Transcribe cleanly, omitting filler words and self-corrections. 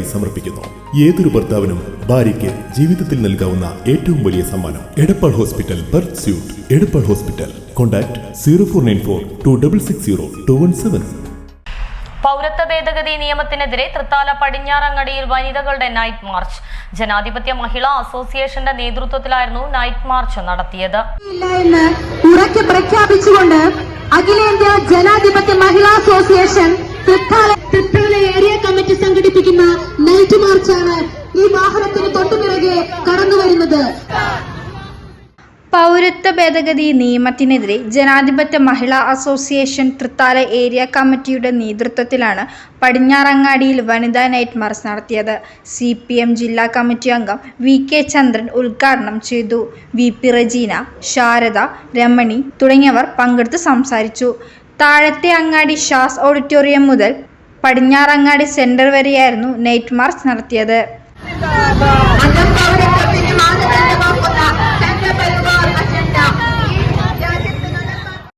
നിങ്ങൾക്കായി സമർപ്പിക്കുന്നു. ഏതൊരു ഭർത്താവിനും ഭാര്യയ്ക്ക് ജീവിതത്തിൽ നൽകാവുന്ന ഏറ്റവും വലിയ സമ്മാനം Edappal hospital birth suit. Edappal hospital. Contact 0494260217. പൗരത്വ ഭേദഗതി നിയമത്തിനെതിരെ തൃത്താല പടിഞ്ഞാറങ്ങടിയിൽ വനിതകളുടെ നൈറ്റ് മാർച്ച്. ജനാധിപത്യ മഹിളാ അസോസിയേഷന്റെ നേതൃത്വത്തിലായിരുന്നു നൈറ്റ് മാർച്ച് നടത്തിയത്. ഉറക്കെ പ്രഖ്യാപിച്ചുകൊണ്ട് അഖിലേന്ത്യാ ജനാധിപത്യ മഹിളാ അസോസിയേഷൻ തൃത്താല ഏരിയ കമ്മിറ്റി സംഘടിപ്പിക്കുന്ന നൈറ്റ് മാർച്ചാണ് ഈ വാഹനത്തിന് തൊട്ടുപിറകെ കടന്നുവരുന്നത്. പൗരത്വ ഭേദഗതി നിയമത്തിനെതിരെ ജനാധിപത്യ മഹിളാ അസോസിയേഷൻ തൃത്താല ഏരിയ കമ്മിറ്റിയുടെ നേതൃത്വത്തിലാണ് പടിഞ്ഞാറങ്ങാടിയിൽ വനിതാ നൈറ്റ് മാർച്ച് നടത്തിയത്. CPM ജില്ലാ കമ്മിറ്റി അംഗം VK ചന്ദ്രൻ ഉദ്ഘാടനം ചെയ്തു. VP റജീന, ശാരദ, രമണി തുടങ്ങിയവർ പങ്കെടുത്ത് സംസാരിച്ചു. താഴത്തെ അങ്ങാടി ഷാസ് ഓഡിറ്റോറിയം മുതൽ പടിഞ്ഞാറങ്ങാടി സെന്റർ വരെയായിരുന്നു നൈറ്റ് മാർച്ച് നടത്തിയത്.